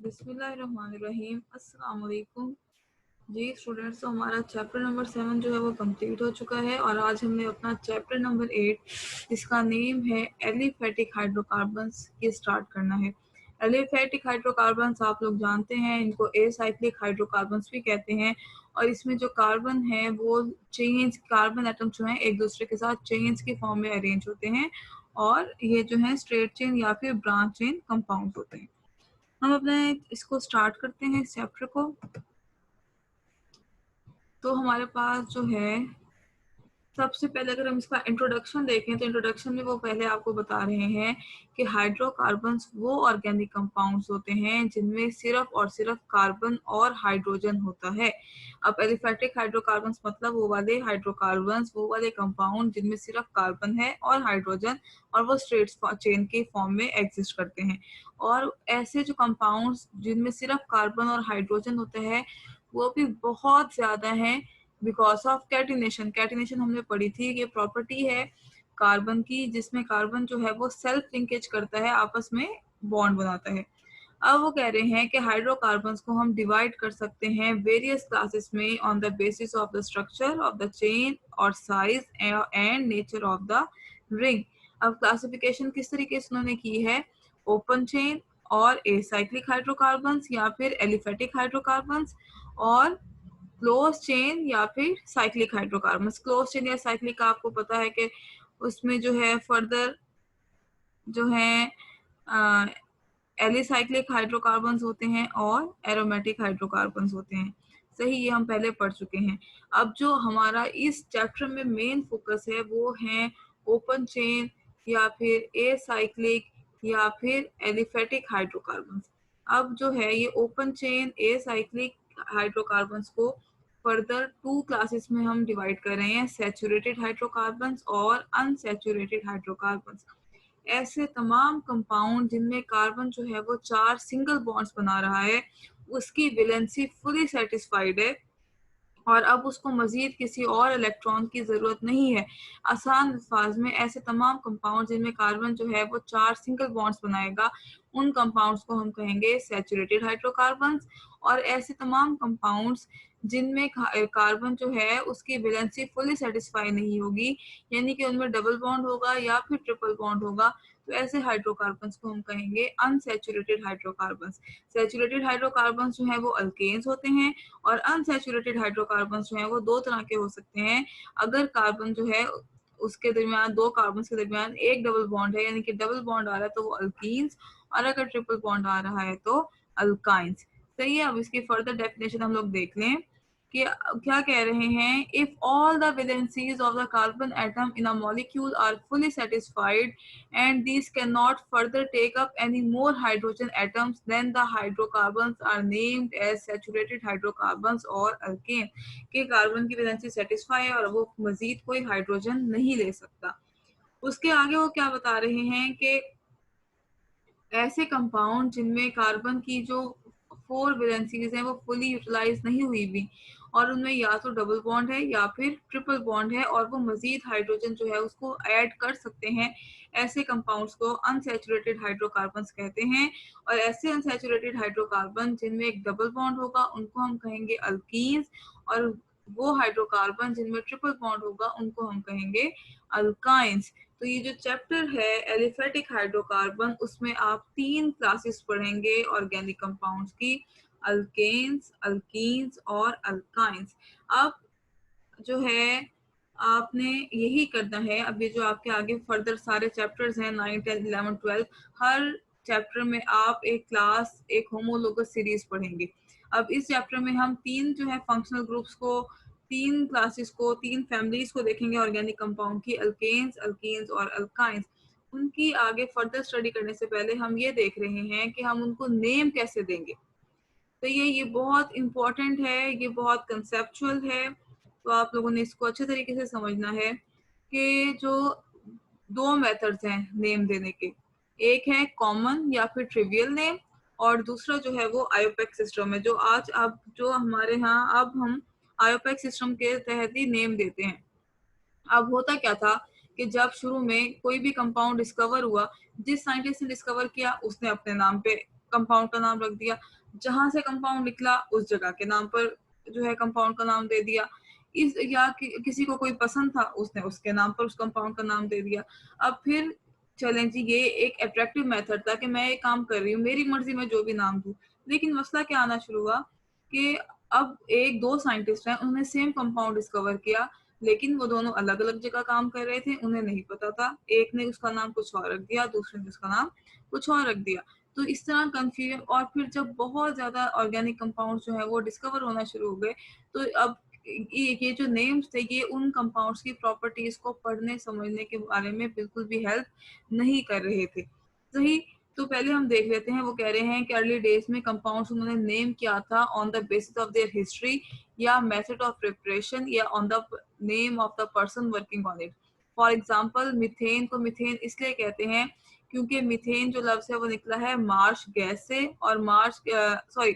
बिस्मिल्लाहिर्रहमानिर्रहीम। अस्सलाम वालेकुम जी स्टूडेंट्स। तो हमारा चैप्टर नंबर 7 जो है वो कंप्लीट हो चुका है और आज हमने अपना चैप्टर नंबर 8 जिसका नेम है एलिफेटिक हाइड्रोकार्बन्स ये स्टार्ट करना है। एलिफेटिक हाइड्रोकार्बन्स आप लोग जानते हैं, इनको एसाइक्लिक हाइड्रोकार्बन्स भी कहते हैं और इसमें जो कार्बन है वो चेन्स, कार्बन एटम जो है एक दूसरे के साथ चेन्स की फॉर्म में अरेंज होते हैं और ये जो है स्ट्रेट चेन या फिर ब्रांच चेन कंपाउंड होते हैं। हम अपने इसको स्टार्ट करते हैं इस चैप्टर को। तो हमारे पास जो है सबसे पहले अगर हम इसका इंट्रोडक्शन देखें तो इंट्रोडक्शन में वो पहले आपको बता रहे हैं कि हाइड्रोकार्बन्स वो ऑर्गेनिक कंपाउंड्स होते हैं जिनमें सिर्फ और सिर्फ कार्बन और हाइड्रोजन होता है। अब एलिफेटिक हाइड्रोकार्बन्स मतलब वो वाले हाइड्रोकार्बन्स, वो वाले कंपाउंड जिनमें सिर्फ कार्बन है और हाइड्रोजन और वो स्ट्रेट चेन के फॉर्म में एग्जिस्ट करते हैं। और ऐसे जो कंपाउंड्स जिनमें सिर्फ कार्बन और हाइड्रोजन होते हैं वो भी बहुत ज्यादा हैं बिकॉज ऑफ कैटिनेशन। कैटिनेशन हमने पढ़ी थी, ये प्रॉपर्टी है कार्बन की जिसमें कार्बन जो है वो सेल्फ लिंकेज करता है, आपस में बॉन्ड बनाता है। अब वो कह रहे हैं कि हाइड्रोकार्बन्स को हम डिवाइड कर सकते हैं वेरियस क्लासेस में on the basis of the structure of the chain और size and nature of the ring. अब क्लासिफिकेशन किस तरीके से उन्होंने की है, ओपन चेन और एसाइक्लिक हाइड्रोकार्बन्स या फिर एलिफेटिक हाइड्रोकार्बन्स और क्लोज चेन या फिर साइक्लिक हाइड्रोकार्बन्स। क्लोज चेन या साइक्लिक का आपको पता है कि उसमें जो है फर्दर जो है एलिसाइक्लिक हाइड्रोकार्बन्स होते हैं और एरोमेटिक हाइड्रोकार्बन्स होते हैं। सही, ये हम पहले पढ़ चुके हैं। अब जो हमारा इस चैप्टर में मेन फोकस है वो है ओपन चेन या फिर एसाइक्लिक या फिर एलिफेटिक हाइड्रोकार्बन्स। अब जो है ये ओपन चेन एसाइक्लिक हाइड्रोकार्बन्स को फर्दर टू क्लासेस में हम डिवाइड कर रहे हैं, सैचुरेटेड हाइड्रोकार्बन्स और अनसैचुरेटेड हाइड्रोकार्बन्स। ऐसे तमाम कंपाउंड जिनमें कार्बन जो है वो 4 सिंगल बॉन्ड्स बना रहा है, उसकी वैलेंसी फुली सेटिस्फाइड है और अब उसको मजीद किसी और इलेक्ट्रॉन की जरूरत नहीं है। आसान अल्फाज में ऐसे तमाम कंपाउंड जिनमें कार्बन जो है वो 4 सिंगल बॉन्ड्स बनाएगा, उन कंपाउंड्स को हम कहेंगे सैचुरेटेड हाइड्रोकार्बन्स। और ऐसे तमाम कंपाउंड्स जिनमें कार्बन जो है उसकी वैलेंसी फुली सेटिस्फाई नहीं होगी, यानी कि उनमें डबल बॉन्ड होगा या फिर ट्रिपल बॉन्ड होगा, तो ऐसे हाइड्रोकार्बन्स को हम कहेंगे अनसैचुरेटेड हाइड्रोकार्बन्स। सैचुरेटेड हाइड्रोकार्बन्स जो है वो अल्केन्स होते हैं और अनसैचुरेटेड हाइड्रोकार्बन्स जो हैं वो दो तरह के हो सकते हैं। अगर कार्बन जो है उसके दरमियान, दो कार्बन के दरमियान एक डबल बॉन्ड है, यानी कि डबल बॉन्ड आ रहा है तो वो अल्कीन्स, और अगर ट्रिपल बॉन्ड आ रहा है तो अल्काइंस। सही है। अब इसकी फर्दर डेफिनेशन हम लोग देख लें कि क्या कह रहे हैं। If all the valencies of the carbon atom in a molecule are fully satisfied and these cannot further take up any more hydrogen atoms, then the hydrocarbons are named as saturated hydrocarbons or alkane। कि carbon की valency satisfy है और वो मजीद कोई hydrogen नहीं ले सकता। उसके आगे वो क्या बता रहे हैं कि ऐसे कंपाउंड जिनमें कार्बन की जो 4 वैलेंसीज हैं वो फुली यूटिलाइज नहीं हुई भी और उनमें या तो डबल बॉन्ड है या फिर ट्रिपल बॉन्ड है और वो मजीद हाइड्रोजन जो है उसको ऐड कर सकते हैं, ऐसे कंपाउंड्स को अनसैचुरेटेड हाइड्रोकार्बन्स कहते हैं। और ऐसे अनसैचुरेटेड हाइड्रोकार्बन जिनमें एक डबल बॉन्ड होगा उनको हम कहेंगे अल्कीन्स और वो हाइड्रोकार्बन जिनमें ट्रिपल बॉन्ड होगा उनको हम कहेंगे अल्काइंस। तो ये जो चैप्टर है एलिफेटिक हाइड्रोकार्बन, उसमें आप 3 क्लासेस पढ़ेंगे ऑर्गेनिक कंपाउंड्स की, अल्केन्स, अल्कीन्स और अल्काइंस। अब जो है आपने यही करना है। अब ये जो आपके आगे फर्दर सारे चैप्टर्स हैं 9, 10, 11, 12, हर चैप्टर में आप एक क्लास, एक होमोलोगस सीरीज पढ़ेंगे। अब इस चैप्टर में हम 3 जो है फंक्शनल ग्रुप्स को, 3 क्लासेस को, 3 फैमिलीज को देखेंगे ऑर्गेनिक कंपाउंड की, अल्केन्स, अल्कीन्स और अल्काइंस। उनकी आगे फर्दर स्टडी करने से पहले हम ये देख रहे हैं कि हम उनको नेम कैसे देंगे। तो ये बहुत इम्पोर्टेंट है, ये बहुत कंसेप्चुअल है, तो आप लोगों ने इसको अच्छे तरीके से समझना है कि जो 2 मेथड्स हैं नेम देने के, एक है कॉमन या फिर ट्रिवियल नेम और दूसरा जो है वो आयोपेक सिस्टम है, जो आज अब जो हमारे यहाँ अब हम आयोपेक सिस्टम के तहत ही नेम देते हैं। अब होता क्या था कि जब शुरू में कोई भी कंपाउंड डिस्कवर हुआ, जिस साइंटिस्ट ने डिस्कवर किया उसने अपने नाम पे कंपाउंड का नाम रख दिया, जहाँ से कंपाउंड निकला उस जगह के नाम पर जो है कंपाउंड का नाम दे दिया। इस या किसी को कोई पसंद था, उसने उसके नाम पर उस कंपाउंड का नाम दे दिया। अब फिर चलें जी, ये एक अट्रैक्टिव मेथड था कि मैं ये काम कर रही हूँ, मेरी मर्जी में जो भी नाम दूँ। लेकिन मसला क्या आना शुरू हुआ कि अब 1-2 साइंटिस्ट हैं, उन्होंने सेम कंपाउंड डिस्कवर किया, लेकिन वो दोनों अलग-अलग जगह काम कर रहे थे, उन्हें नहीं पता था। एक ने उसका नाम कुछ और रख दिया, दूसरे ने उसका नाम कुछ और रख दिया। तो इस तरह कन्फ्यूजन, और फिर जब बहुत ज़्यादा ऑर्गेनिक कंपाउंड्स जो हैं वो डिस्कवर होना शुरू हो गए, तो अब ये जो नेम्स थे, ये उन कंपाउंड्स की प्रॉपर्टीज़ को पढ़ने समझने के बारे में बिल्कुल भी हेल्प नहीं कर रहे थे। सही? तो पहले हम देख लेते हैं, वो कह रहे हैं कि अर्ली डेज़ में कंपाउंड्स उन्होंने नेम किया था on the basis of their history या मेथड ऑफ प्रिपरेशन या on the name of the person working on it. For example methane को मीथेन इसलिए कहते हैं क्योंकि मीथेन जो लफ्ज़ है वो निकला है मार्श गैस से, और मार्श सॉरी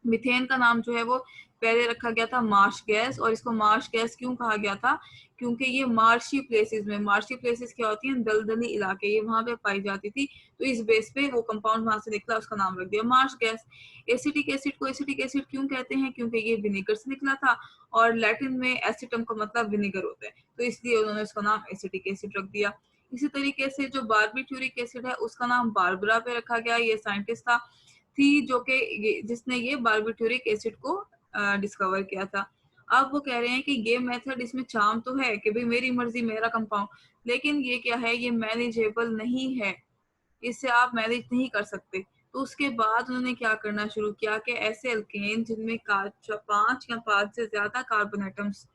मीथेन का नाम जो है वो पहले रखा गया था मार्श गैस। और इसको मार्श गैस क्यों कहा गया था? क्योंकि ये मार्शी प्लेसेस में, मार्शी प्लेसेस क्या होती हैं? दलदली इलाके, ये वहां पे पाई जाती थी। तो इस बेस पे वो कंपाउंड वहां से निकला, उसका नाम रख दिया मार्श गैस। एसिटिक एसिड को एसिटिक एसिड क्यों कहते हैं? क्योंकि ये विनेगर से निकला था, और लैटिन में एसिटम का मतलब विनेगर होता है, तो इसलिए उन्होंने उसका नाम एसिटिक एसिड रख दिया। इसी तरीके से जो बारबिट्यूरिक एसिड है, उसका नाम बारबरा पे रखा गया। ये साइंटिस्ट था थी जो कि जिसने ये बारबिट्यूरिक एसिड को डिस्कवर किया था। अब वो कह रहे हैं कि ये मेथड, इसमें चार्म तो है कि भाई मेरी मर्जी मेरा कंपाउंड, लेकिन ये क्या है, ये मैनेजेबल नहीं है, इससे आप मैनेज नहीं कर सकते। तो उसके बाद उन्होंने क्या करना शुरू किया कि ऐसे अल्केन जिनमें 5 या 5 से ज्यादा कार्बन एटम्स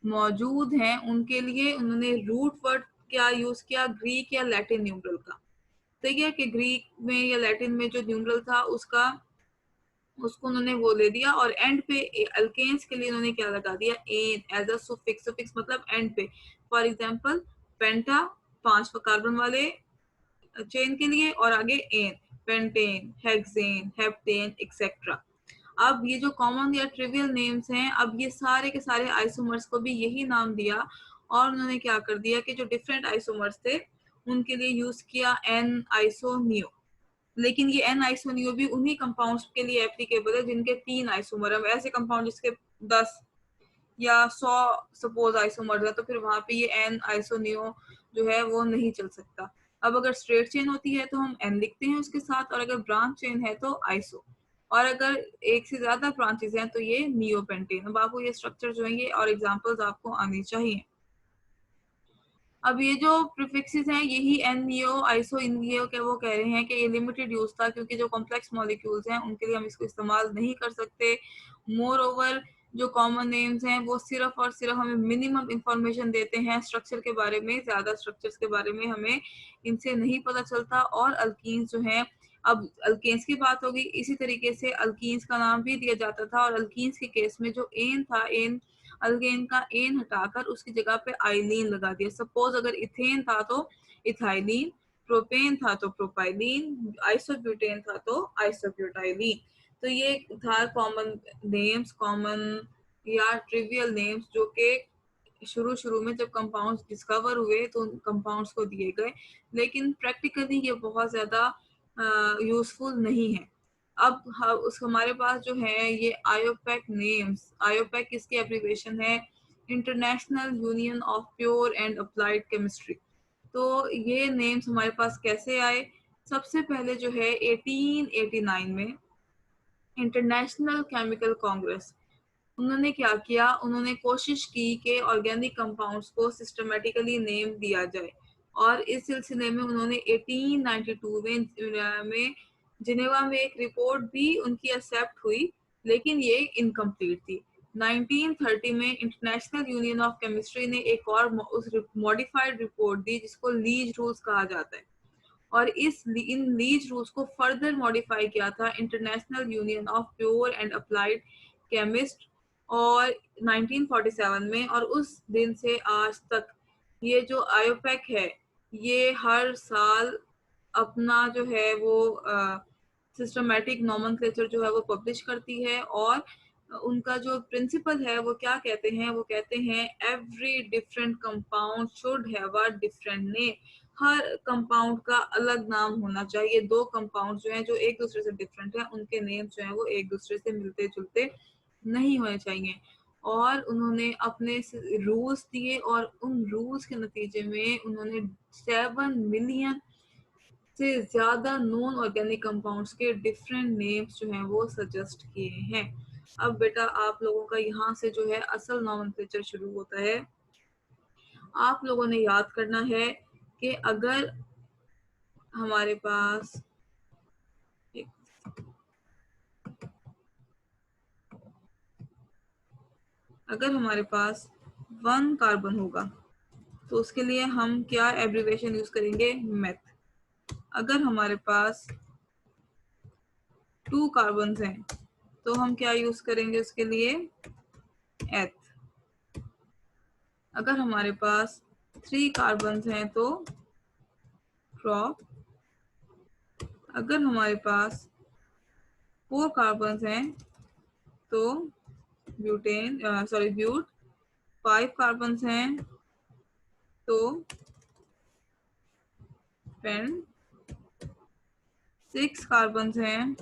मौजूद हैं, उनके लिए उन्होंने रूट वर्ड क्या यूज किया, ग्रीक या लैटिन न्यूमरल का। सही है कि ग्रीक में या लैटिन में जो न्यूमरल था उसको उन्होंने वो ले दिया, और एंड पे अल्केन्स के लिए उन्होंने क्या लगा दिया, ane as a suffix. Suffix मतलब एंड पे। फॉर एग्जांपल पेंटा 5 कार्बन वाले चेन के लिए, और आगे ane, pentane, hexane, heptane etcetera. अब ये जो कॉमन या ट्रिवियल नेम्स हैं, अब ये सारे के सारे आइसोमर्स को भी यही नाम दिया, और उन्होंने क्या कर दिया कि जो डिफरेंट आइसोमर्स थे उनके लिए यूज किया एन आइसोनियो। लेकिन ये एन आइसोनियो भी उन्हीं कंपाउंड्स के लिए एप्लीकेबल है जिनके 3 आइसोमर है। ऐसे कंपाउंड जिसके 10 या 100 सपोज आइसोमर्स है, तो फिर वहां पे ये एन आइसोनियो जो है वो नहीं चल सकता। अब अगर स्ट्रेट चेन होती है तो हम एन लिखते हैं उसके साथ, और अगर ब्रांच चेन है तो आइसो, और अगर एक से ज्यादा ब्रांचेस हैं तो ये नियोपेंटेन। अब आपको ये स्ट्रक्चर जो है ये और एग्जांपल्स आपको आनी चाहिए। अब ये जो प्रीफिक्सेस हैं, यही एन नियो आइसो इन नियो के वो कह रहे हैं कि ये लिमिटेड यूज था, क्योंकि जो कॉम्प्लेक्स मॉलिक्यूल्स हैं उनके लिए हम इसको इस्तेमाल नहीं कर सकते। मोर ओवर जो कॉमन नेम्स हैं वो सिर्फ और सिर्फ हमें मिनिमम इंफॉर्मेशन देते हैं स्ट्रक्चर के बारे में, ज्यादा स्ट्रक्चर्स के बारे में हमें इनसे नहीं पता चलता। और अल्कीन्स जो हैं, अब अल्केन्स की बात होगी, इसी तरीके से अल्कीन्स का नाम भी दिया जाता था, और अल्कीन्स के केस में जो एन था, एन अल्केन का एन हटाकर उसकी जगह पे आइलीन लगा दिया। सपोज अगर इथेन था तो इथाइलीन, प्रोपेन था तो प्रोपाइलीन, आइसोब्यूटेन था तो आइसोब्यूटाइलीन। तो ये था कॉमन नेम्स, कॉमन या ट्रिवियल नेम्स, जो कि शुरू शुरू में जब कंपाउंड्स डिस्कवर हुए तो उन कंपाउंड्स को दिए गए, लेकिन प्रैक्टिकली ये बहुत ज्यादा यूजफुल नहीं है। अब उस हमारे पास जो है ये आयोपैक नेम्स, आयोपैक इसकी एब्रिविएशन है international union of pure and applied chemistry. तो ये नेम्स हमारे पास कैसे आए? सबसे पहले जो है 1889 में इंटरनेशनल केमिकल कांग्रेस, उन्होंने क्या किया, उन्होंने कोशिश की कि ऑर्गेनिक कंपाउंड्स को सिस्टमेटिकली नेम दिया जाए, और इस सिलसिले में उन्होंने 1892 में जिनेवा में एक रिपोर्ट भी उनकी एक्सेप्ट हुई, लेकिन ये इनकम्प्लीट थी। 1930 में इंटरनेशनल यूनियन ऑफ केमिस्ट्री ने एक और उस मॉडिफाइड रिपोर्ट दी जिसको लीज रूल्स कहा जाता है, और इन लीज रूल्स को फर्दर मॉडिफाई किया था international union of pure and applied chemist और 1947 में। और उस दिन से आज तक ये जो आयोपैक है ये हर साल अपना जो है वो सिस्टमेटिक नोमेनक्लेचर जो है वो पब्लिश करती है, और उनका जो प्रिंसिपल है वो क्या कहते हैं, वो कहते हैं every different compound should have a different name. Her compound का अलग नाम होना चाहिए। दो कंपाउंड जो हैं जो एक दूसरे से डिफरेंट है, उनके नेम जो है वो एक दूसरे से मिलते जुलते नहीं होने चाहिए। और उन्होंने अपने रूल्स दिए और उन रूल्स के नतीजे में उन्होंने 7 मिलियन से ज्यादा नॉन ऑर्गेनिक कंपाउंड्स के डिफरेंट नेम्स जो हैं वो सजेस्ट किए हैं। अब बेटा आप लोगों का यहाँ से जो है असल नॉमेनक्लेचर शुरू होता है। आप लोगों ने याद करना है कि हमारे पास अगर हमारे पास 1 कार्बन होगा तो उसके लिए हम क्या एब्रीविएशन यूज करेंगे? मेथ। अगर हमारे पास 2 कार्बन हैं तो हम क्या यूज करेंगे उसके लिए? एथ। अगर हमारे पास 3 कार्बन हैं तो प्रॉप। अगर हमारे पास 4 कार्बन हैं तो ब्यूटेन, सॉरी ब्यूट। 5 कार्बन हैं तो पेन। 6 कार्बन हैं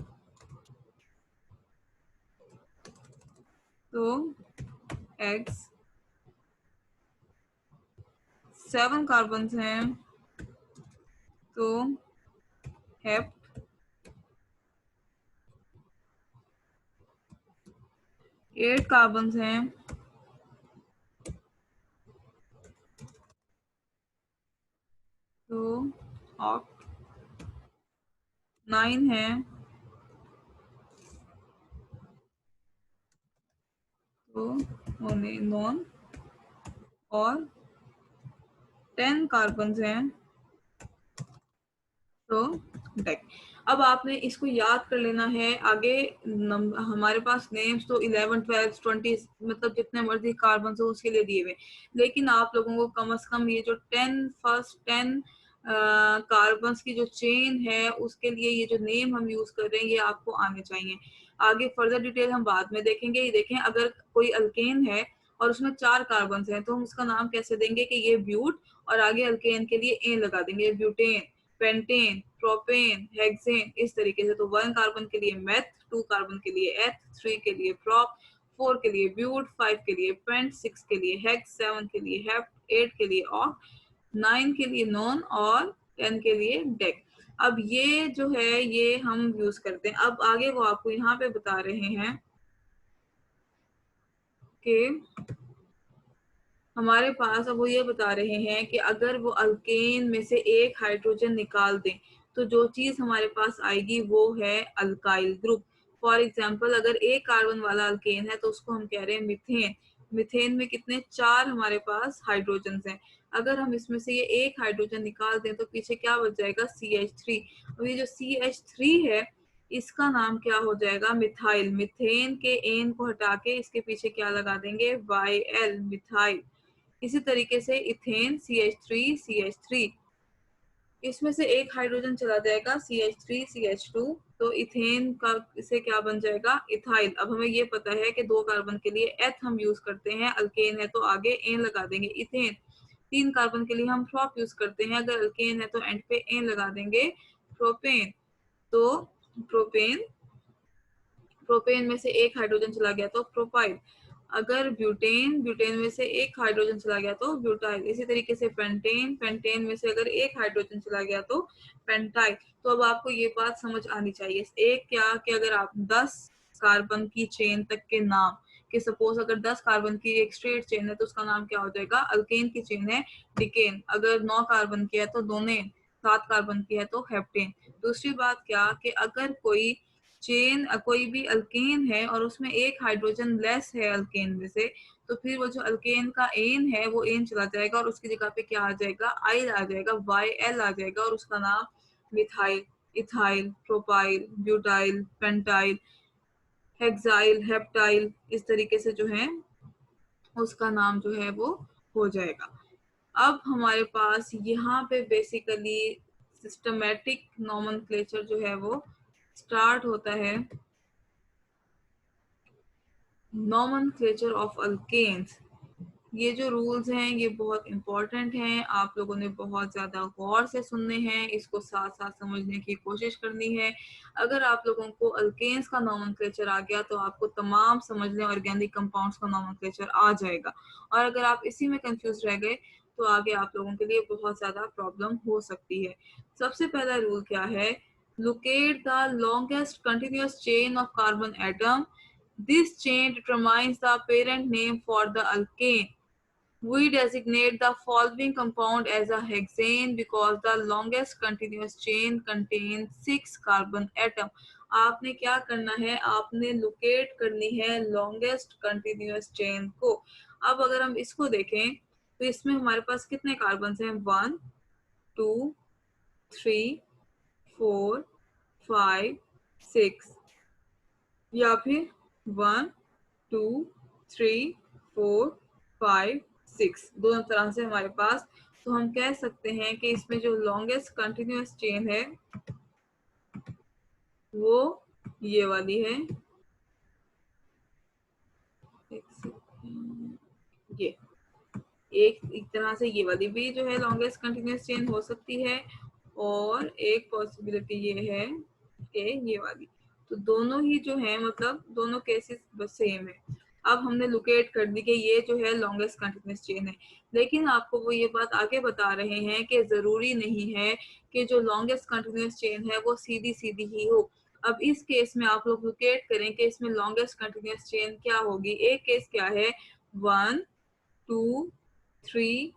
तो एग्स। 7 कार्बन हैं तो हेप। 8 कार्बन हैं तो ऑक्ट। 9 है तो होने नॉन। और 10 कार्बन हैं तो डेक। अब आपने इसको याद कर लेना है। आगे हमारे पास नेम्स तो 11, 12, 20 मतलब जितने मर्जी कार्बन हो उसके लिए दिए हुए, लेकिन आप लोगों को कम से कम ये जो 10 कार्बन की जो चेन है उसके लिए ये जो नेम हम यूज कर रहे हैं ये आपको आने चाहिए। आगे फर्दर डिटेल हम बाद में देखेंगे। ये देखें, अगर कोई अल्केन है और उसमें 4 कार्बन हैं तो हम उसका नाम कैसे देंगे कि ये ब्यूट, और आगे अल्केन के लिए ए लगा देंगे, ब्यूटेन, पेंटेन, प्रोपेन, हेक्सेन, इस तरीके से। तो 1 कार्बन के लिए मेथ, 2 कार्बन के लिए एथ, 3 के लिए प्रोप, 4 के लिए ब्यूट, 5 के लिए पेंट, 6 के लिए हेक्स, 7 के लिए हेप्ट, 8 के लिए ऑक्ट, 9 के लिए नॉन और 10 के लिए डेक। अब ये जो है ये हम यूज करते हैं। अब आगे वो आपको यहाँ पे बता रहे हैं कि हमारे पास, अब वो ये बता रहे हैं कि अगर वो अल्केन में से एक हाइड्रोजन निकाल दें तो जो चीज हमारे पास आएगी वो है अल्काइल ग्रुप। फॉर एग्जाम्पल, अगर एक कार्बन वाला अल्केन है तो उसको हम कह रहे हैं मिथेन। मिथेन में कितने? 4 हमारे पास हाइड्रोजन हैं। अगर हम इसमें से ये एक हाइड्रोजन निकाल दें तो पीछे क्या बच जाएगा? CH3। और ये जो CH3 है इसका नाम क्या हो जाएगा? मिथाइल। मिथेन के एन को हटा के इसके पीछे क्या लगा देंगे? YL, methyl. इसी तरीके से इथेन, CH3, इसमें से एक हाइड्रोजन चला जाएगा, CH3, CH2, तो इथेन का इसे क्या बन जाएगा? इथाइल। अब हमें ये पता है कि 2 कार्बन के लिए एथ हम यूज करते हैं, अल्केन है तो आगे एन लगा देंगे, इथेन। 3 कार्बन के लिए हम प्रोप यूज करते हैं, अगर अल्केन है तो एंड पे एन लगा देंगे, प्रोपेन। तो प्रोपेन, प्रोपेन में से एक हाइड्रोजन चला गया तो प्रोपाइल। अगर ब्यूटेन, ब्यूटेन में से एक हाइड्रोजन चला गया तो ब्यूटाइल। इसी तरीके से पेंटेन, पेंटेन में से अगर एक हाइड्रोजन चला गया तो पेंटाइल। तो अब आपको ये बात समझ आनी चाहिए। एक क्या कि अगर आप 10 कार्बन की चेन तक के नाम, कि सपोज अगर 10 कार्बन की एक स्ट्रेट चेन है तो उसका नाम क्या हो जाएगा? अल्केन की चेन है डिकेन। अगर 9 कार्बन की है तो डोनेन, 7 कार्बन की है तो हेप्टेन। दूसरी बात क्या कि अगर कोई चेन, कोई भी अल्केन है और उसमें एक हाइड्रोजन लेस है अल्केन में से, तो फिर वो जो अल्केन का एन है वो एन चला जाएगा और उसकी जगह पे क्या आ जाएगा? आइल आ जाएगा, YL आ जाएगा, और उसका नाम methyl, ethyl, propyl, butyl, pentyl, hexyl, heptyl, इस तरीके से जो है उसका नाम जो है वो हो जाएगा। अब हमारे पास यहाँ पे बेसिकली सिस्टमेटिक नोमेनक्लेचर जो है वो स्टार्ट होता है। nomenclature of alkanes, ये जो रूल्स हैं ये बहुत इंपॉर्टेंट हैं, आप लोगों ने बहुत ज़्यादा गौर से सुनने हैं, इसको साथ-साथ समझने की कोशिश करनी है। अगर आप लोगों को अल्केन्स का नोमेनक्लेचर आ गया तो आपको तमाम समझने ऑर्गेनिक कंपाउंड्स का नोमेनक्लेचर आ जाएगा। और अगर आप इसी में कंफ्यूज रह गए तो आगे आप लोगों के लिए बहुत ज़्यादा प्रॉब्लम हो सकती है। सबसे पहला रूल क्या है? Locate the longest continuous chain of carbon atom. This chain determines the parent name for the alkane. We designate the following compound as a hexane because the longest continuous chain contains 6 carbon atom. आपने क्या करना है? आपने locate करनी है longest continuous chain को। अब अगर हम इसको देखें तो इसमें हमारे पास कितने कार्बन हैं? 1, 2, 3, 4, 5, 6 या फिर 1, 2, 3, 4, 5, 6 दोनों तरह से हमारे पास। तो हम कह सकते हैं कि इसमें जो लॉन्गेस्ट कंटिन्यूअस चेन है वो ये वाली है। ये एक तरह से ये वाली भी जो है लॉन्गेस्ट कंटिन्यूअस चेन हो सकती है, और एक पॉसिबिलिटी ये है कि ये वाली। तो दोनों ही जो है मतलब दोनों केसेस बस सेम है। अब हमने लोकेट कर दी कि ये जो है लॉन्गेस्ट कंटिन्यूअस चेन है, लेकिन आपको वो ये बात आगे बता रहे हैं कि जरूरी नहीं है कि जो लॉन्गेस्ट कंटिन्यूअस चेन है वो सीधी सीधी ही हो। अब इस केस में आप लोग लोकेट करें कि इसमें लॉन्गेस्ट कंटिन्यूअस चेन क्या होगी। एक केस क्या है? 1, 2, 3,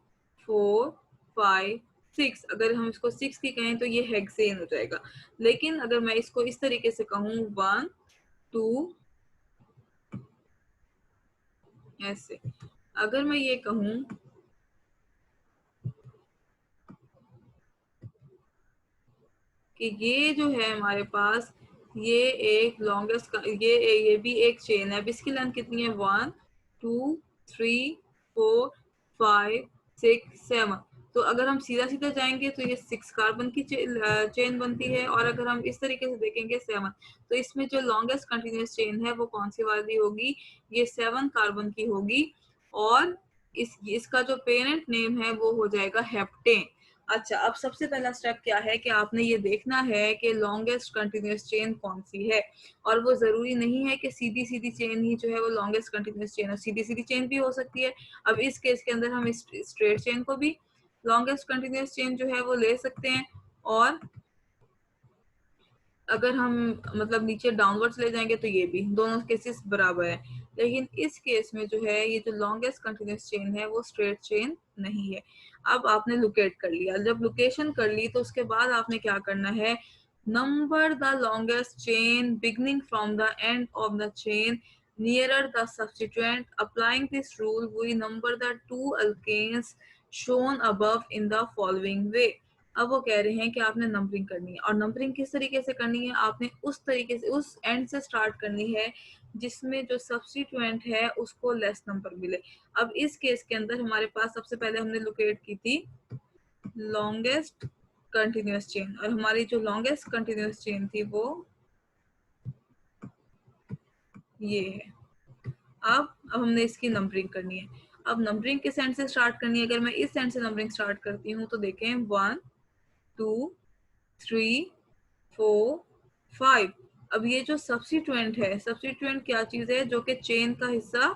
4, 5, 6। अगर हम इसको 6 की कहें तो ये हेक्सेन हो जाएगा। लेकिन अगर मैं इसको इस तरीके से कहूँ 1, 2 ऐसे, अगर मैं ये कहूँ कि ये जो है हमारे पास ये एक लॉन्गेस्ट ये भी एक चेन है। अब इसकी लेंथ कितनी है? 1, 2, 3, 4, 5, 6, 7। तो अगर हम सीधा सीधा जाएंगे तो ये 6 कार्बन की चेन बनती है, और अगर हम इस तरीके से देखेंगे 7, तो इसमें जो लॉन्गेस्ट कंटिन्यूअस चेन है वो कौन सी वाली होगी? ये 7 कार्बन की होगी। और इसका जो पेरेंट नेम है वो हो जाएगा हेप्टेन। अच्छा, अब सबसे पहला स्टेप क्या है कि आपने ये देखना है कि लॉन्गेस्ट कंटिन्यूअस चेन कौन सी है। और वो जरूरी नहीं है कि सीधी सीधी चेन ही जो है वो लॉन्गेस्ट कंटिन्यूअस चेन हो, सीधी सीधी चेन भी हो सकती है। अब इस केस के अंदर हम स्ट्रेट चेन को भी लॉन्गेस्ट कंटिन्यूअस चेन जो है वो ले सकते हैं। और अगर हम मतलब नीचे डाउनवर्ड्स ले जाएंगे तो ये भी, दोनों केसेस बराबर है। लेकिन इस केस में जो है ये जो लॉन्गेस्ट कंटिन्यूअस चेन है वो स्ट्रेट चेन नहीं है। अब आपने लोकेट कर लिया, जब लोकेशन कर ली तो उसके बाद आपने क्या करना है? Number the longest chain beginning from the end of the chain nearer the substituent. Applying this rule we number the two alkanes shown above in the following way. अब वो कह रहे हैं कि आपने नंबरिंग करनी है, और नंबरिंग किस तरीके से करनी है? आपने उस तरीके से उस एंड से स्टार्ट करनी है जिसमें जो सब्स्टिट्यूएंट है उसको लेस नंबर मिले। अब इस केस के अंदर हमारे पास सबसे पहले हमने लोकेट की थी लॉन्गेस्ट कंटिन्यूअस चेन, और हमारी जो लॉन्गेस्ट कंटिन्यूअस चेन थी वो ये है। अब हमने इसकी नंबरिंग करनी है। अब नंबरिंग किस एंड से स्टार्ट करनी है? अगर मैं इस एंड से नंबरिंग स्टार्ट करती हूँ तो देखें 1, 2, 3, 4, 5। अब ये जो सब्स्टिट्यूएंट है, सब्स्टिट्यूएंट क्या चीज है? जो कि चेन का हिस्सा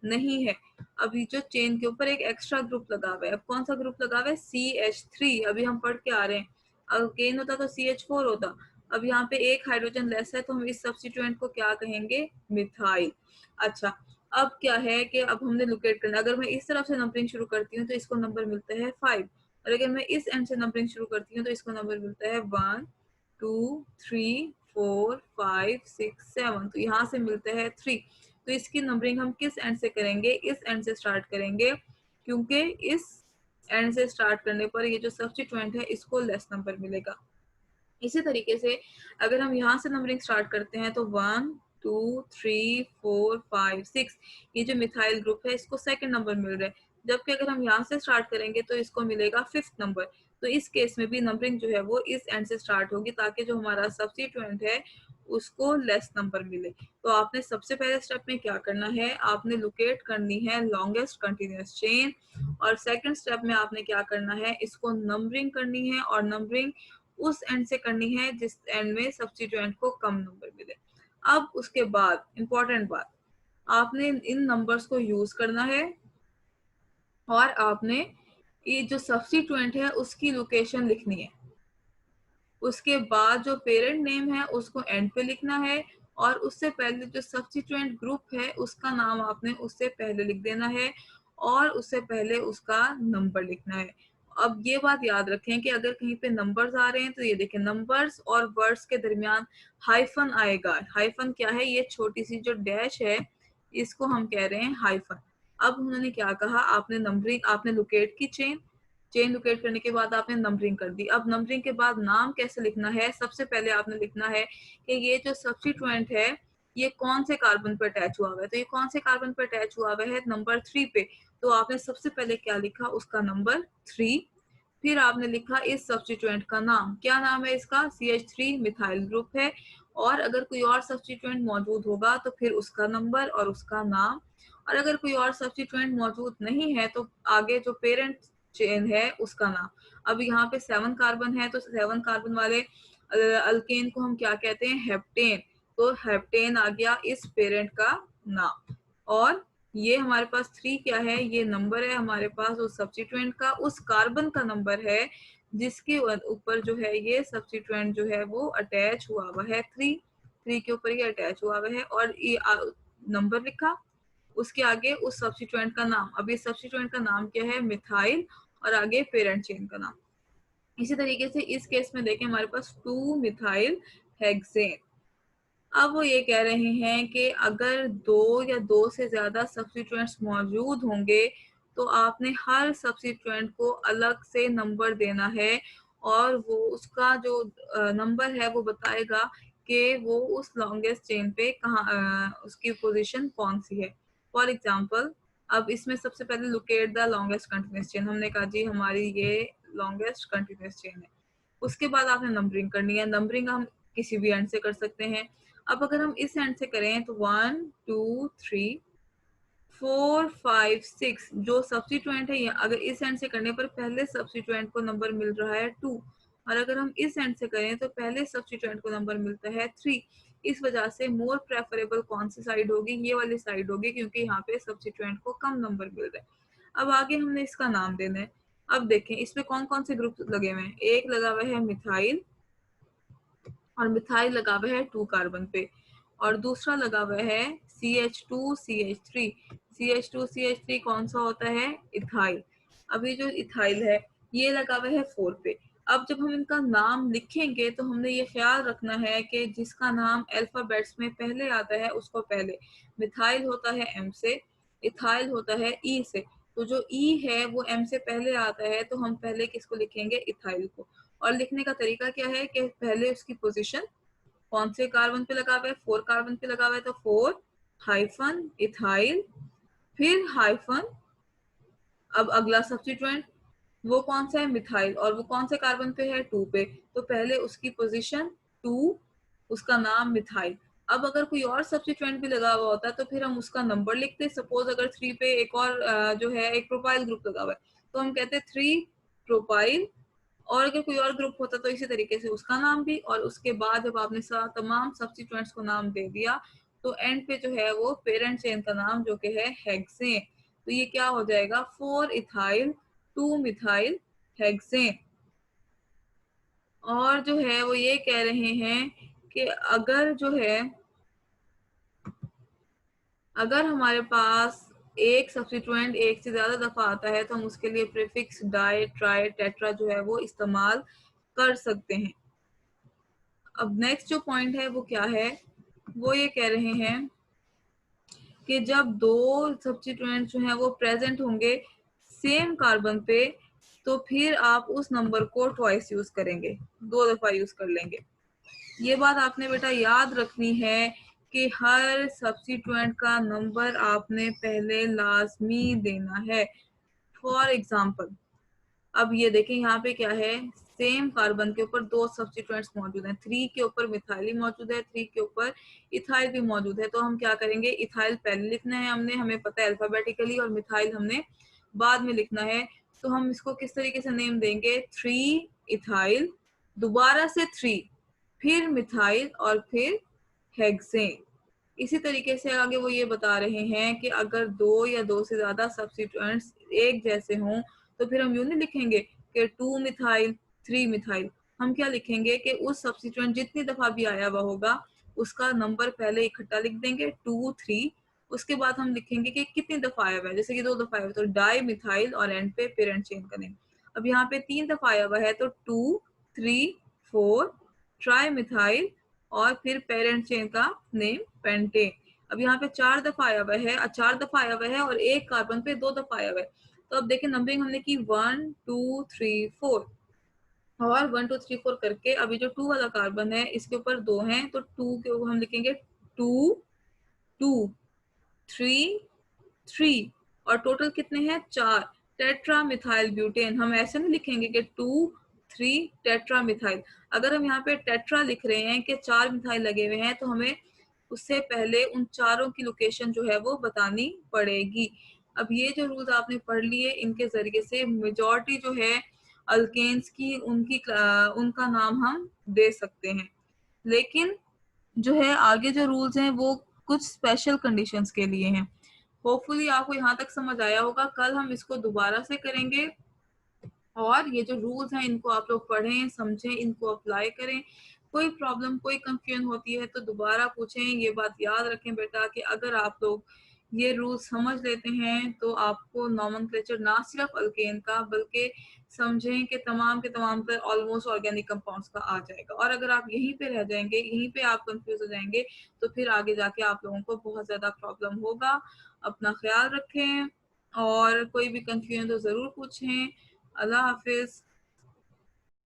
नहीं है। अभी जो चेन के ऊपर एक एक्स्ट्रा ग्रुप लगा हुआ है। अब कौन सा ग्रुप लगा हुआ है? CH3। अभी हम पढ़ के आ रहे हैं, अल्केन होता तो CH4 होता। अब यहाँ पे एक हाइड्रोजन लेस है तो हम इस सब्स्टिट्यूएंट को क्या कहेंगे? मिथाइल। अच्छा, अब क्या है कि अब हमने लोकेट करना। अगर मैं इस तरफ से नंबरिंग शुरू करती हूँ तो इसको नंबर मिलता है 5, और अगर मैं इस एंड से नंबरिंग शुरू करती हूँ तो इसको नंबर मिलता है 1, 2, 3, 4, 5, 6, 7। तो यहाँ से मिलता है 3। तो इसकी नंबरिंग हम किस एंड से करेंगे? इस एंड से स्टार्ट करेंगे, क्योंकि इस एंड से स्टार्ट करने पर ये जो सब्स्टिट्यूएंट है इसको लेस नंबर मिलेगा। इसी तरीके से अगर हम यहाँ से नंबरिंग स्टार्ट करते हैं तो 1, 2, 3, 4, 5, 6, ये जो मिथाइल ग्रुप है इसको सेकंड नंबर मिल रहा है। जबकि अगर हम यहाँ से स्टार्ट करेंगे तो इसको मिलेगा 5th नंबर। तो इस केस में भी नंबरिंग जो है वो इस एंड से स्टार्ट होगी, ताकि जो हमारा सब्स्टिट्यूएंट है उसको लेस नंबर मिले। तो आपने सबसे पहले स्टेप में क्या करना है, आपने लोकेट करनी है लॉन्गेस्ट कंटिन्यूअस चेन, और सेकंड स्टेप में आपने क्या करना है, इसको नंबरिंग करनी है, और नंबरिंग उस एंड से करनी है जिस एंड में सब्स्टिट्यूएंट को कम नंबर मिले। अब उसके बाद इंपॉर्टेंट बात, आपने इन नंबर्स को यूज करना है, और आपने ये जो सब्स्टिट्यूएंट है उसकी लोकेशन लिखनी है। उसके बाद जो पेरेंट नेम है उसको एंड पे लिखना है, और उससे पहले जो सब्स्टिट्यूएंट ग्रुप है उसका नाम आपने उससे पहले लिख देना है, और उससे पहले उसका नंबर लिखना है। अब ये बात याद रखें कि अगर कहीं पे नंबर्स आ रहे हैं तो ये देखें, नंबर्स और वर्ड्स के दरमियान हाइफन आएगा। हाइफन क्या है, ये छोटी सी जो डैश है इसको हम कह रहे हैं हाइफन। अब उन्होंने क्या कहा, आपने नंबरिंग, आपने लोकेट की चेन लोकेट करने के बाद आपने नंबरिंग कर दी। अब नंबरिंग के बाद नाम कैसे लिखना है, सबसे पहले आपने लिखना है कि ये जो सब्स्टिट्यूएंट है ये कौन से कार्बन पर अटैच हुआ हुआ है। तो ये कौन से कार्बन पर अटैच हुआ हुआ है, नंबर 3 पे। तो आपने सबसे पहले क्या लिखा, उसका नंबर 3। फिर आपने लिखा इस सब्स्टिट्यूएंट का नाम, क्या नाम है इसका, CH3 मिथाइल ग्रुप है। और अगर कोई और सब्स्टिट्यूएंट मौजूद होगा तो फिर उसका नंबर और उसका नाम। और अगर कोई और सब्स्टिट्यूएंट मौजूद नहीं है तो आगे जो पेरेंट चेन है उसका नाम। अब यहाँ पे 7 कार्बन है तो 7 कार्बन वाले अल्केन को हम क्या कहते हैं, हेप्टेन। तो हेप्टेन आ गया इस पेरेंट का नाम। और ये हमारे पास 3 क्या है, ये नंबर है हमारे पास उस सब्स्टिट्यूएंट का, उस कार्बन का नंबर है जिसके ऊपर जो है ये सब्स्टिट्यूएंट जो है वो अटैच हुआ हुआ है। 3 के ऊपर ये अटैच हुआ हुआ है, और ये नंबर लिखा, उसके आगे उस सब्स्टिट्यूएंट का नाम। अब ये सब्स्टिट्यूएंट का नाम क्या है, मिथाइल, और आगे पेरेंट चेन का नाम। इसी तरीके से इस केस में देखें, हमारे पास 2 मिथाइल हेक्सेन। अब वो ये कह रहे हैं कि अगर 2 या 2 से ज्यादा सब्स्टिट्यूएंट्स मौजूद होंगे तो आपने हर सब्स्टिट्यूएंट को अलग से नंबर देना है, और वो उसका जो नंबर है वो बताएगा कि वो उस लॉन्गेस्ट चेन पे कहाँ उसकी पोजीशन कौन सी है। फॉर एग्जांपल, अब इसमें सबसे पहले locate the longest continuous chain, हमने कहा जी हमारी ये लॉन्गेस्ट कंटिन्यूअस चेन है। उसके बाद आपने नंबरिंग करनी है। नंबरिंग हम किसी भी एंड से कर सकते हैं। अब अगर हम इस एंड से करें तो 1 2 3 4 5 6 जो सब्स्टिट्यूएंट है, अगर इस एंड से करने पर पहले सब्स्टिट्यूएंट को नंबर मिल रहा है 2, और अगर हम इस एंड से करें तो पहले सब्स्टिट्यूएंट को नंबर मिलता है 3। इस वजह से मोर प्रेफरेबल कौन सी साइड होगी, ये वाली साइड होगी, क्योंकि यहाँ पे सब्स्टिट्यूएंट को कम नंबर मिल रहा है। अब आगे हमने इसका नाम देना है। अब देखें इसमें कौन कौन से ग्रुप लगे हुए हैं, एक लगा हुआ है मिथाइल, और मिथाइल लगा हुआ है 2 कार्बन पे, और दूसरा लगा हुआ है CH2CH3। CH2CH3 कौन सा होता है, इथाइल। अभी जो इथाइल है ये लगा हुआ है 4 पे। अब जब हम इनका नाम लिखेंगे तो हमने ये ख्याल रखना है कि जिसका नाम अल्फाबेट्स में पहले आता है उसको पहले। मिथाइल होता है M से, इथाइल होता है E से। तो जो E है वो M से पहले आता है, तो हम पहले किसको लिखेंगे, इथाइल को। और लिखने का तरीका क्या है कि पहले उसकी पोजीशन कौन से कार्बन पे लगा हुआ है, 4 कार्बन पे लगा हुआ है, तो 4 हाइफन इथाइल, फिर हाइफन, अब अगला सब्स्टिट्यूएंट वो कौन सा है, मिथाइल, और वो कौन से कार्बन पे है, 2 पे। तो पहले उसकी पोजीशन 2, उसका नाम मिथाइल। अब अगर कोई और सब्स्टिट्यूएंट भी लगा हुआ होता है तो फिर हम उसका नंबर लिखते। सपोज अगर 3 पे एक और जो है एक प्रोपाइल ग्रुप लगा हुआ है तो हम कहते हैं 3 प्रोपाइल, और अगर कोई और ग्रुप होता तो इसी तरीके से उसका नाम भी। और उसके बाद जब आपने तमाम सब्स्टिट्यूएंट्स को नाम दे दिया तो एंड पे जो है वो पेरेंट चेन का नाम जो कि है हेक्सेन। तो ये क्या हो जाएगा, 4 इथाइल 2 मिथाइल हेक्सेन। और जो है वो ये कह रहे हैं कि अगर जो है, अगर हमारे पास एक सब्स्टिट्यूएंट एक से ज्यादा दफा आता है तो हम उसके लिए प्रीफिक्स डाई ट्राई टेट्रा जो है वो इस्तेमाल कर सकते हैं। अब नेक्स्ट जो पॉइंट है वो क्या है, वो ये कह रहे हैं कि जब 2 सब्स्टिट्यूएंट जो है वो प्रेजेंट होंगे सेम कार्बन पे तो फिर आप उस नंबर को ट्वाइस यूज करेंगे, 2 दफा यूज कर लेंगे। ये बात आपने बेटा याद रखनी है कि हर सब्स्टिट्यूएंट का नंबर आपने पहले लाजमी देना है। फॉर एग्जाम्पल, अब ये देखें यहाँ पे क्या है, सेम कार्बन के ऊपर दो सब्स्टिट्यूएंट्स मौजूद हैं, 3 के ऊपर मिथाइल ही मौजूद है, 3 के ऊपर इथाइल भी मौजूद है। तो हम क्या करेंगे, इथाइल पहले लिखना है हमने, हमें पता है अल्फाबेटिकली, और मिथाइल हमने बाद में लिखना है। तो हम इसको किस तरीके से नेम देंगे, 3 इथाइल, दोबारा से 3, फिर मिथाइल और फिर हेक्सेन। इसी तरीके से आगे वो ये बता रहे हैं कि अगर दो या दो से ज्यादा सब्स्टिट्यूएंट्स एक जैसे हों तो फिर हम यूं नहीं लिखेंगे कि 2 मिथाइल 3 मिथाइल। हम क्या लिखेंगे कि उस सब्स्टिट्यूएंट जितनी दफा भी आया हुआ होगा उसका नंबर पहले इकट्ठा लिख देंगे 2 3, उसके बाद हम लिखेंगे कि कितनी दफा आया हुआ है, जैसे कि 2 दफा आया हुआ है तो डाई मिथाइल और एंड पे पेरेंट चेन का नेम। अब यहाँ पे 3 दफा आया हुआ है तो 2 3 4 ट्राई मिथाइल और फिर पेरेंट चेन का नेम पेंटेन। अब यहाँ पे 4 दफा आया हुआ है, 4 दफा आया हुआ है और एक कार्बन पे 2 दफा आया हुआ है। तो अब देखिए नंबरिंग हमने की 1 2 3 4, और 1 2 3 4 करके अभी जो 2 वाला कार्बन है इसके ऊपर 2 हैं तो 2 के ऊपर हम लिखेंगे 2 2 3 3, और टोटल कितने हैं, 4। टेट्रा मिथाइल ब्यूटेन, हम ऐसे नहीं लिखेंगे कि 2 3 टेट्रा मिथाइल। अगर हम यहाँ पे टेट्रा लिख रहे हैं कि 4 मिथाइल लगे हुए हैं तो हमें उससे पहले उन चारों की लोकेशन जो है वो बतानी पड़ेगी। अब ये जो रूल्स आपने पढ़ लिए इनके जरिए से मेजॉरिटी जो है अल्केन्स की उनका नाम हम दे सकते हैं। लेकिन जो है आगे जो रूल्स हैं वो कुछ स्पेशल कंडीशंस के लिए हैं। होपफुली आपको यहाँ तक समझ आया होगा। कल हम इसको दोबारा से करेंगे और ये जो रूल्स हैं इनको आप लोग पढ़ें, समझें, इनको अप्लाई करें। कोई प्रॉब्लम, कोई कंफ्यूजन होती है तो दोबारा पूछें। ये बात याद रखें बेटा कि अगर आप लोग ये रूल समझ लेते हैं तो आपको नॉमेनक्लेचर ना सिर्फ अल्केन का बल्कि समझें कि तमाम के तमाम पर ऑलमोस्ट ऑर्गेनिक कंपाउंड्स का आ जाएगा। और अगर आप यहीं पे रह जाएंगे, यहीं पे आप कंफ्यूज हो जाएंगे तो फिर आगे जाके आप लोगों को बहुत ज्यादा प्रॉब्लम होगा। अपना ख्याल रखें और कोई भी कंफ्यूजन तो जरूर पूछें। अल्लाह हाफिज।